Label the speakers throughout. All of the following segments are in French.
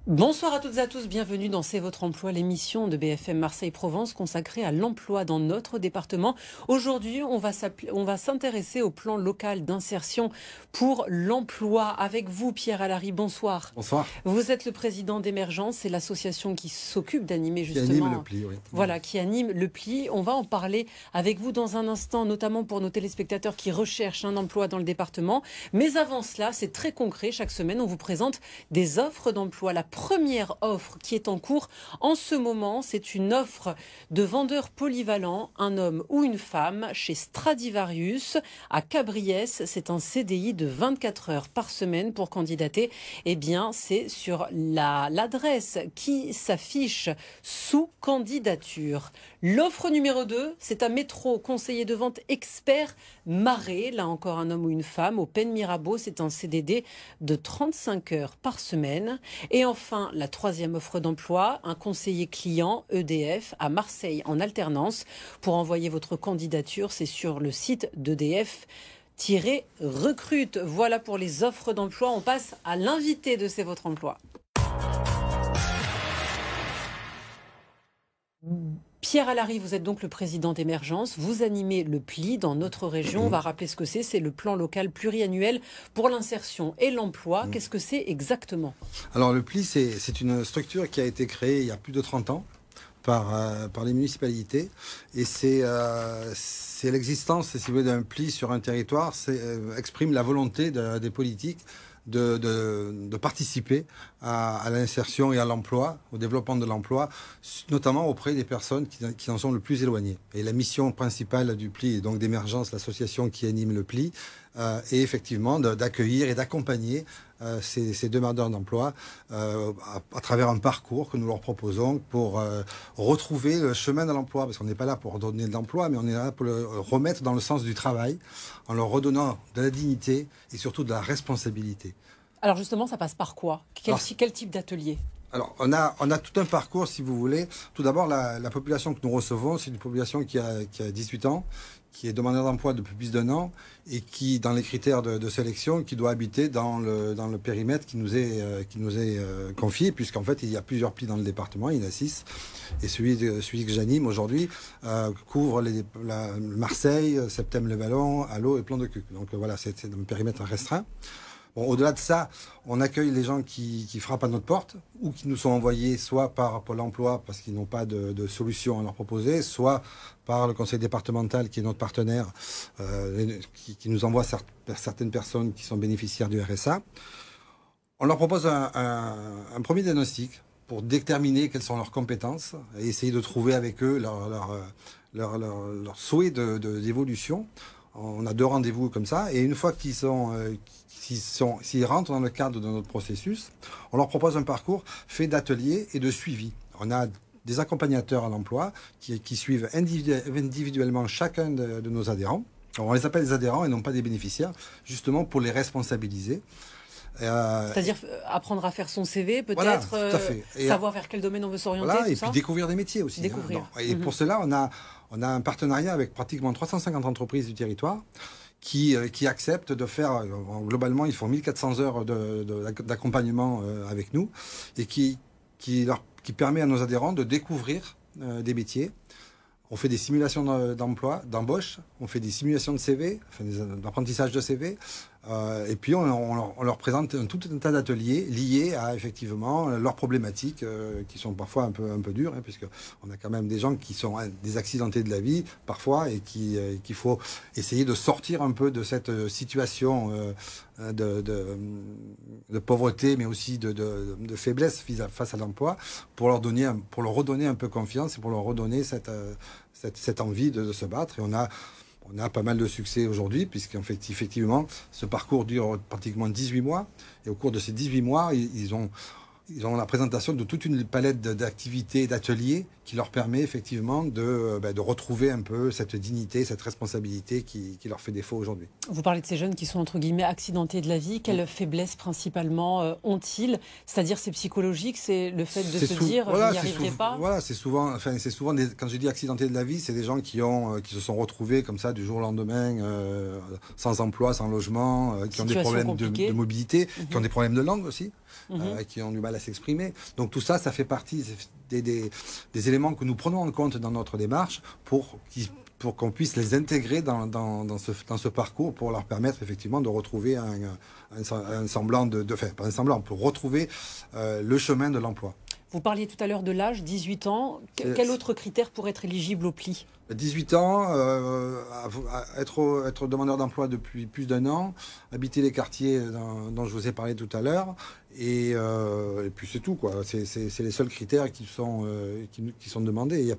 Speaker 1: Bonsoir à toutes et à tous, bienvenue dans C'est votre emploi, l'émission de BFM Marseille-Provence consacrée à l'emploi dans notre département. Aujourd'hui, on va s'intéresser au plan local d'insertion pour l'emploi. Avec vous, Pierre Alary, bonsoir.
Speaker 2: Bonsoir.
Speaker 1: Vous êtes le président d'Émergence, c'est l'association qui s'occupe d'animer justement...
Speaker 2: Qui anime le pli, oui.
Speaker 1: Voilà, qui anime le pli. On va en parler avec vous dans un instant, notamment pour nos téléspectateurs qui recherchent un emploi dans le département. Mais avant cela, c'est très concret. Chaque semaine, on vous présente des offres d'emploi. La première offre qui est en cours en ce moment, c'est une offre de vendeur polyvalent, un homme ou une femme, chez Stradivarius à Cabriès. C'est un CDI de 24 heures par semaine pour candidater. Eh bien, c'est sur l'adresse qui s'affiche sous candidature. L'offre numéro 2, c'est un métro conseiller de vente expert Marais. Là encore, un homme ou une femme au Pen Mirabeau. C'est un CDD de 35 heures par semaine. Et enfin, la troisième offre d'emploi, un conseiller client EDF à Marseille en alternance. Pour envoyer votre candidature, c'est sur le site d'EDF-recrute. Voilà pour les offres d'emploi. On passe à l'invité de C'est votre emploi. Pierre Alary, vous êtes donc le président d'Émergence. Vous animez le pli dans notre région. On va rappeler ce que c'est. C'est le plan local pluriannuel pour l'insertion et l'emploi. Qu'est-ce que c'est exactement?
Speaker 2: Alors le pli, c'est une structure qui a été créée il y a plus de 30 ans par les municipalités. Et c'est l'existence, si vous voulez, d'un pli sur un territoire, exprime la volonté des politiques de participer à l'insertion et à l'emploi, au développement de l'emploi, notamment auprès des personnes qui en sont le plus éloignées. Et la mission principale du pli, et donc d'Émergence, l'association qui anime le pli, est effectivement d'accueillir et d'accompagner ces demandeurs d'emploi à travers un parcours que nous leur proposons pour retrouver le chemin de l'emploi, parce qu'on n'est pas là pour donner de l'emploi, mais on est là pour le remettre dans le sens du travail, en leur redonnant de la dignité et surtout de la responsabilité.
Speaker 1: Alors justement, ça passe par quoi? Quel type d'atelier?
Speaker 2: Alors, on a tout un parcours, si vous voulez. Tout d'abord, la population que nous recevons, c'est une population qui a 18 ans, qui est demandeur d'emploi depuis plus d'1 an et qui, dans les critères de sélection, qui doit habiter dans le périmètre qui nous est confié, puisqu'en fait, il y a plusieurs plis dans le département, il y en a 6. Et celui que j'anime aujourd'hui couvre Marseille, Septème-le-Vallon, Allo et Plan de Cuc. Donc voilà, c'est un périmètre restreint. Bon, au-delà de ça, on accueille les gens qui frappent à notre porte ou qui nous sont envoyés soit par Pôle emploi parce qu'ils n'ont pas de solution à leur proposer, soit par le conseil départemental qui est notre partenaire, qui nous envoie certaines personnes qui sont bénéficiaires du RSA. On leur propose un premier diagnostic pour déterminer quelles sont leurs compétences et essayer de trouver avec eux leur souhait d'évolution. On a 2 rendez-vous comme ça et une fois s'ils rentrent dans le cadre de notre processus, on leur propose un parcours fait d'ateliers et de suivi. On a des accompagnateurs à l'emploi qui suivent individuellement chacun de nos adhérents. On les appelle des adhérents et non pas des bénéficiaires, justement pour les responsabiliser.
Speaker 1: C'est-à-dire apprendre à faire son CV, peut-être,
Speaker 2: voilà, tout à fait.
Speaker 1: savoir vers quel domaine on veut s'orienter,
Speaker 2: voilà,
Speaker 1: tout
Speaker 2: et
Speaker 1: ça.
Speaker 2: puis découvrir des métiers aussi.
Speaker 1: Découvrir.
Speaker 2: Et pour cela, on a un partenariat avec pratiquement 350 entreprises du territoire qui acceptent de faire, globalement, ils font 1400 heures d'accompagnement avec nous et qui permet à nos adhérents de découvrir des métiers. On fait des simulations d'emploi, d'embauche, on fait des simulations de CV, enfin d'apprentissage de CV, et puis on leur présente tout un tas d'ateliers liés à effectivement leurs problématiques qui sont parfois un peu dures, hein, puisque on a quand même des gens qui sont des accidentés de la vie parfois et qu'il faut essayer de sortir un peu de cette situation de pauvreté, mais aussi de faiblesse face à l'emploi, pour leur redonner un peu confiance et pour leur redonner cette envie de se battre. Et on a pas mal de succès aujourd'hui, puisqu'en fait, effectivement, ce parcours dure pratiquement 18 mois. Et au cours de ces 18 mois, ils ont la présentation de toute une palette d'activités et d'ateliers qui leur permet effectivement de retrouver un peu cette dignité, cette responsabilité qui leur fait défaut aujourd'hui.
Speaker 1: Vous parlez de ces jeunes qui sont entre guillemets accidentés de la vie. Quelles faiblesses principalement ont-ils? C'est-à-dire c'est psychologique, c'est le fait de se dire
Speaker 2: voilà,
Speaker 1: je n'y arriverai pas.
Speaker 2: Voilà, c'est souvent quand je dis accidentés de la vie, c'est des gens qui se sont retrouvés comme ça du jour au lendemain, sans emploi, sans logement, qui ont des problèmes de mobilité, qui ont des problèmes de langue aussi, qui ont du mal à s'exprimer. Donc tout ça, ça fait partie des éléments que nous prenons en compte dans notre démarche pour qu'on puisse les intégrer dans ce parcours pour leur permettre effectivement de retrouver un semblant enfin, pas un semblant, pour retrouver le chemin de l'emploi.
Speaker 1: Vous parliez tout à l'heure de l'âge, 18 ans. Quel autre critère pour être éligible au pli?
Speaker 2: 18 ans, être demandeur d'emploi depuis plus d'1 an, habiter les quartiers dont je vous ai parlé tout à l'heure, et puis c'est tout, quoi. C'est les seuls critères qui sont demandés. Il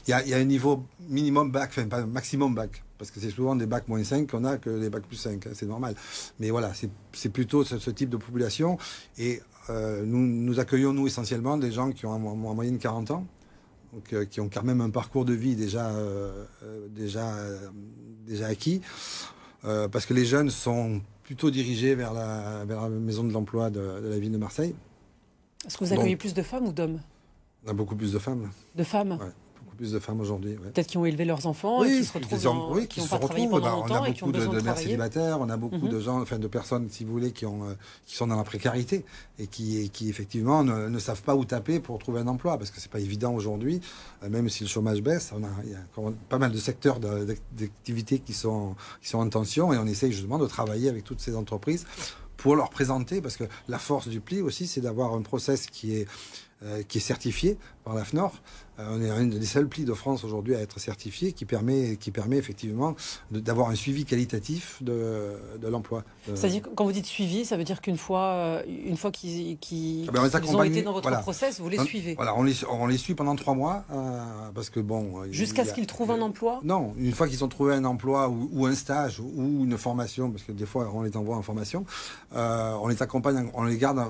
Speaker 2: y a un niveau minimum bac, enfin pas maximum bac, parce que c'est souvent des bacs -5 qu'on a que des bacs +5, hein, c'est normal. Mais voilà, c'est plutôt ce type de population, et nous accueillons, nous, essentiellement des gens qui ont en moyenne 40 ans. Donc, qui ont quand même un parcours de vie déjà acquis, parce que les jeunes sont plutôt dirigés vers la maison de l'emploi de la ville de Marseille.
Speaker 1: Est-ce que vous accueillez plus de femmes ou d'hommes?
Speaker 2: On a beaucoup plus de femmes.
Speaker 1: De femmes?
Speaker 2: Ouais. Plus de femmes aujourd'hui. Ouais.
Speaker 1: Peut-être qui ont élevé leurs enfants et qui se retrouvent qui n'ont pas travaillé pendant longtemps et qui ont besoin de
Speaker 2: mères
Speaker 1: travailler.
Speaker 2: célibataires, on a beaucoup de gens, enfin de personnes, si vous voulez, qui sont dans la précarité et qui effectivement ne savent pas où taper pour trouver un emploi, parce que c'est pas évident aujourd'hui, même si le chômage baisse, il y a encore pas mal de secteurs d'activité qui sont en tension, et on essaye justement de travailler avec toutes ces entreprises pour leur présenter, parce que la force du pli aussi, c'est d'avoir un process qui est certifié par l'AFNOR. On est un des seuls plis de France aujourd'hui à être certifié, qui permet effectivement d'avoir un suivi qualitatif de l'emploi.
Speaker 1: C'est-à-dire, quand vous dites suivi, ça veut dire qu'une fois qu'ils ont été dans votre process, vous les suivez?
Speaker 2: Voilà, on les suit pendant 3 mois, parce que bon...
Speaker 1: Jusqu'à ce qu'ils trouvent un emploi?
Speaker 2: Non, une fois qu'ils ont trouvé un emploi ou un stage ou une formation, parce que des fois on les envoie en formation, on les accompagne, on les garde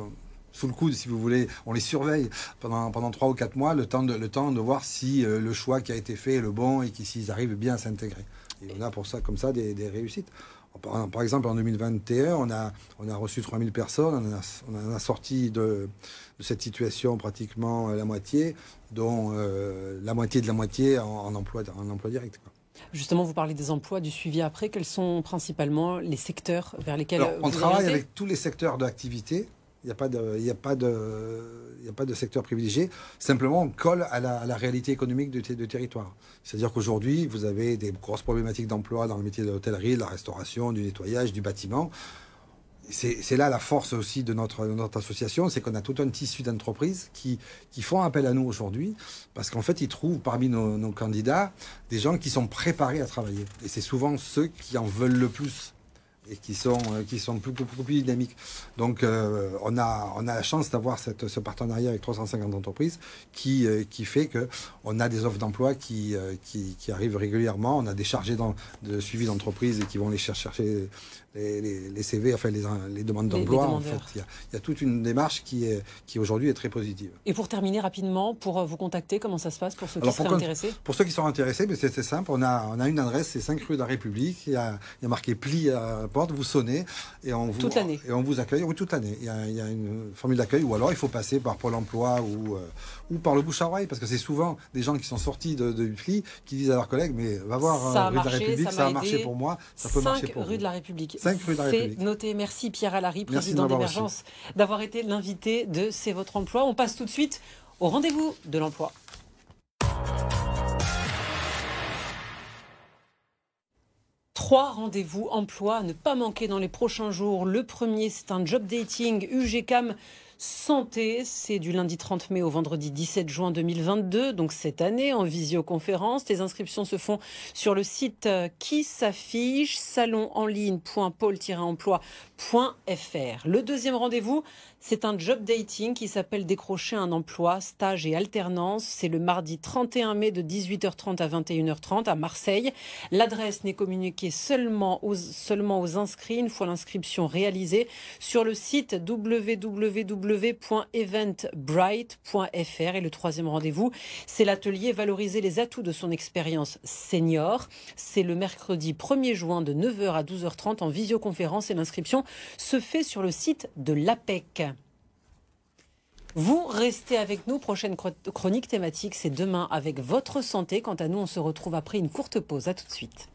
Speaker 2: sous le coude, si vous voulez, on les surveille pendant 3 ou 4 mois, le temps de voir si le choix qui a été fait est le bon et s'ils arrivent bien à s'intégrer. Et on a pour ça, comme ça, des réussites. Par exemple, en 2021, on a reçu 3000 personnes, on en a sorti de cette situation pratiquement la moitié, dont la moitié de la moitié en emploi direct, quoi.
Speaker 1: Justement, vous parlez des emplois, du suivi après. Quels sont principalement les secteurs vers lesquels
Speaker 2: on travaille avec tous les secteurs d'activité. Il n'y a pas de secteur privilégié. Simplement, on colle à la réalité économique du territoire. C'est-à-dire qu'aujourd'hui, vous avez des grosses problématiques d'emploi dans le métier de l'hôtellerie, de la restauration, du nettoyage, du bâtiment. C'est là la force aussi de notre association, c'est qu'on a tout un tissu d'entreprises qui font appel à nous aujourd'hui, parce qu'en fait, ils trouvent parmi nos candidats des gens qui sont préparés à travailler. Et c'est souvent ceux qui en veulent le plus et qui sont beaucoup plus dynamiques. Donc on a la chance d'avoir ce partenariat avec 350 entreprises qui fait qu'on a des offres d'emploi qui arrivent régulièrement. On a des chargés de suivi d'entreprise qui vont les chercher les CV, enfin les demandes d'emploi. En fait, il y a toute une démarche qui aujourd'hui est très positive.
Speaker 1: Et pour terminer rapidement, pour vous contacter, comment ça se passe pour ceux qui seraient intéressés? Pour
Speaker 2: ceux qui sont intéressés, c'est simple. On a une adresse, c'est 5 rue de la République. Il y a marqué pli à la porte. Vous sonnez et on vous
Speaker 1: l'année.
Speaker 2: Et on vous accueille. Oui, toute l'année. Il y a une formule d'accueil, ou alors il faut passer par Pôle Emploi ou par le bouche à oreille, parce que c'est souvent des gens qui sont sortis du pli qui disent à leurs collègues, mais va voir rue de la République, ça a marché pour moi, ça peut marcher pour vous.
Speaker 1: 5 rue de la République.
Speaker 2: 5 rue de la République.
Speaker 1: C'est noté. Merci Pierre Alary, président d'Emergence, d'avoir été l'invité de C'est votre emploi. On passe tout de suite au rendez-vous de l'emploi. Trois rendez-vous emploi à ne pas manquer dans les prochains jours. Le premier, c'est un job dating UGCAM Santé. C'est du lundi 30 mai au vendredi 17 juin 2022, donc cette année, en visioconférence. Les inscriptions se font sur le site qui s'affiche, salonenligne.pôle-emploi.fr. Le deuxième rendez-vous, c'est un job dating qui s'appelle Décrocher un emploi, stage et alternance. C'est le mardi 31 mai de 18h30 à 21h30 à Marseille. L'adresse n'est communiquée seulement aux inscrits une fois l'inscription réalisée sur le site www.eventbrite.fr. Et le troisième rendez-vous, c'est l'atelier Valoriser les atouts de son expérience senior. C'est le mercredi 1er juin de 9h à 12h30 en visioconférence et l'inscription se fait sur le site de l'APEC. Vous restez avec nous. Prochaine chronique thématique, c'est demain avec votre santé. Quant à nous, on se retrouve après une courte pause. À tout de suite.